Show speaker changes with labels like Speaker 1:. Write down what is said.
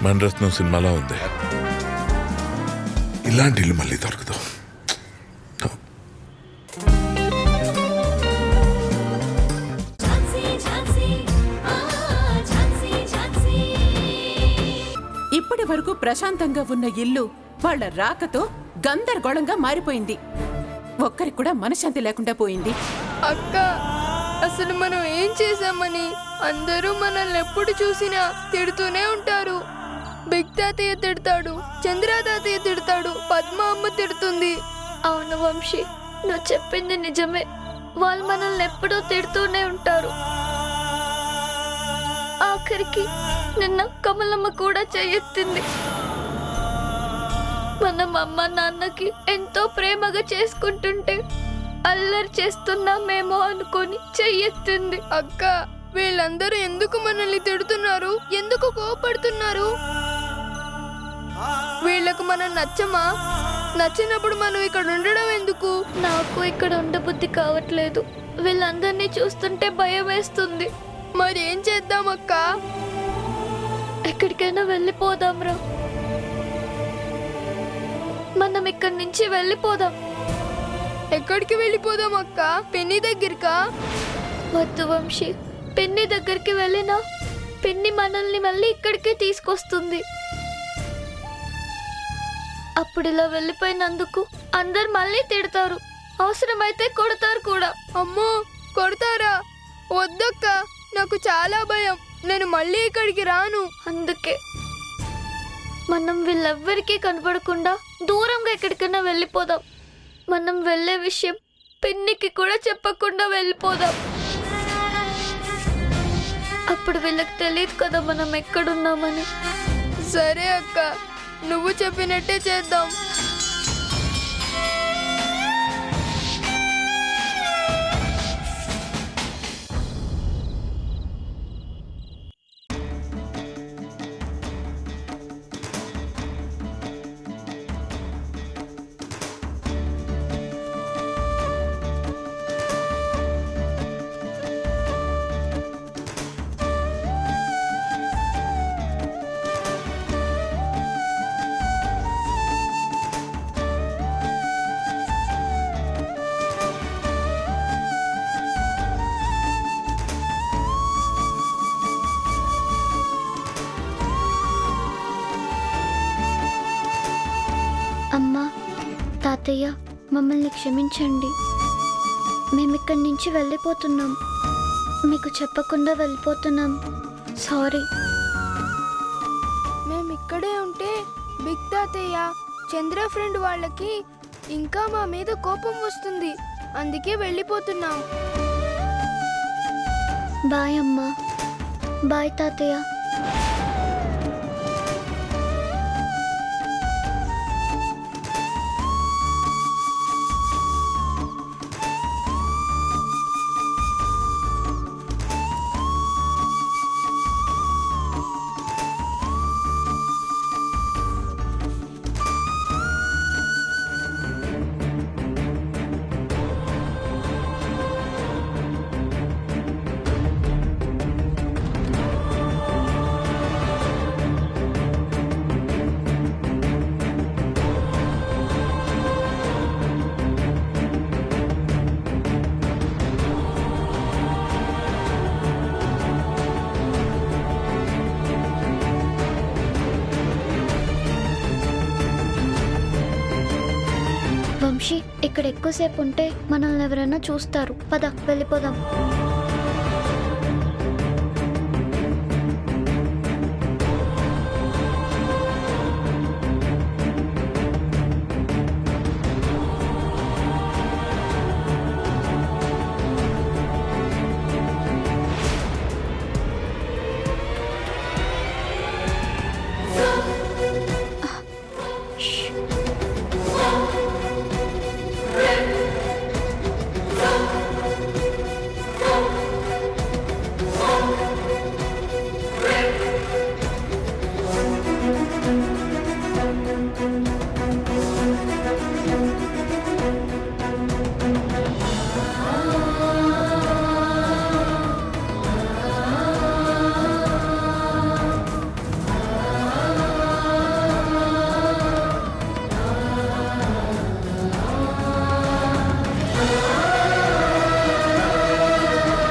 Speaker 1: మణరత్నం సినిమాలో ఉంది. ఇలాంటి ఇల్లు మళ్ళీ దొరకదు.
Speaker 2: ఇప్పటి వరకు ప్రశాంతంగా ఉన్న ఇల్లు వాళ్ళ రాకతో గందరగోళంగా మారిపోయింది. ఒక్కరికి కూడా మనశ్శాంతి లేకుండా పోయింది.
Speaker 3: అక్క, అసలు మనం ఏం చేశామని అందరూ మనల్ని ఎప్పుడు చూసినా తిడుతూనే ఉంటారు. బిగ్ తాతయ్య తిడతాడు, చంద్ర తాతయ్య తిడతాడు, పద్మ అమ్మ తిడుతుంది.
Speaker 4: అవును వంశీ, నువ్వు చెప్పింది నిజమే. వాళ్ళు మనల్ని ఎప్పుడూ తిడుతూనే ఉంటారు. ఆఖరికి నిన్న కమలమ్మ కూడా చెయ్యెత్తింది. మనం అమ్మ నాన్నకి ఎంతో ప్రేమగా చేసుకుంటుంటే అల్లరి చేస్తున్నామేమో అనుకొని చెయ్యెత్తింది.
Speaker 3: అక్క, వీళ్ళందరూ ఎందుకు మనల్ని తిడుతున్నారు? ఎందుకు కోపడుతున్నారు? వీళ్ళకు మనం నచ్చమా? నచ్చినప్పుడు మనం ఇక్కడ ఉండడం ఎందుకు?
Speaker 4: నాకు ఇక్కడ ఉండబుద్ధి కావట్లేదు. వీళ్ళందరినీ చూస్తుంటే భయం వేస్తుంది.
Speaker 3: మరి ఏం చేద్దాం అక్క?
Speaker 4: ఎక్కడికైనా వెళ్ళిపోదాంరా. మనం ఇక్కడి నుంచి వెళ్ళిపోదాం.
Speaker 3: ఎక్కడికి వెళ్ళిపోదాం అక్క? పిన్ని దగ్గరికా?
Speaker 4: వద్దు వంశీ, పిన్ని దగ్గరికి వెళ్ళినా పిన్ని మనల్ని మళ్ళీ ఇక్కడికే తీసుకొస్తుంది. అప్పుడు ఇలా వెళ్ళిపోయినందుకు అందరు మళ్ళీ తిడతారు, అవసరమైతే కొడతారు కూడా.
Speaker 3: అమ్మో, కొడతారా? వద్దక్క, నాకు చాలా భయం. నేను మళ్ళీ ఇక్కడికి రాను.
Speaker 4: అందుకే మనం వీళ్ళెవ్వరికీ కనపడకుండా దూరంగా ఎక్కడికైనా వెళ్ళిపోదాం. మనం వెళ్ళే విషయం పిన్నికి కూడా చెప్పకుండా వెళ్ళిపోదాం. అప్పుడు వీళ్ళకి తెలియదు కదా మనం ఎక్కడున్నామని.
Speaker 3: సరే అక్క, నువ్వు చెప్పినట్టే చేద్దాం.
Speaker 4: అమ్మా, తాతయ్య, మమ్మల్ని క్షమించండి. మేమిక్కడి నుంచి వెళ్ళిపోతున్నాం. మీకు చెప్పకుండా వెళ్ళిపోతున్నాం. సారీ.
Speaker 3: మేము ఇక్కడే ఉంటే బిగ్ తాతయ్య, చంద్ర ఫ్రెండ్ వాళ్ళకి ఇంకా మా మీద కోపం వస్తుంది. అందుకే వెళ్ళిపోతున్నాం.
Speaker 4: బాయ్ అమ్మా. బాయ్ తాతయ్య. వంశీ, ఇక్కడ ఎక్కువసేపు ఉంటే మనల్ని ఎవరైనా చూస్తారు. పద వెళ్ళిపోదాం.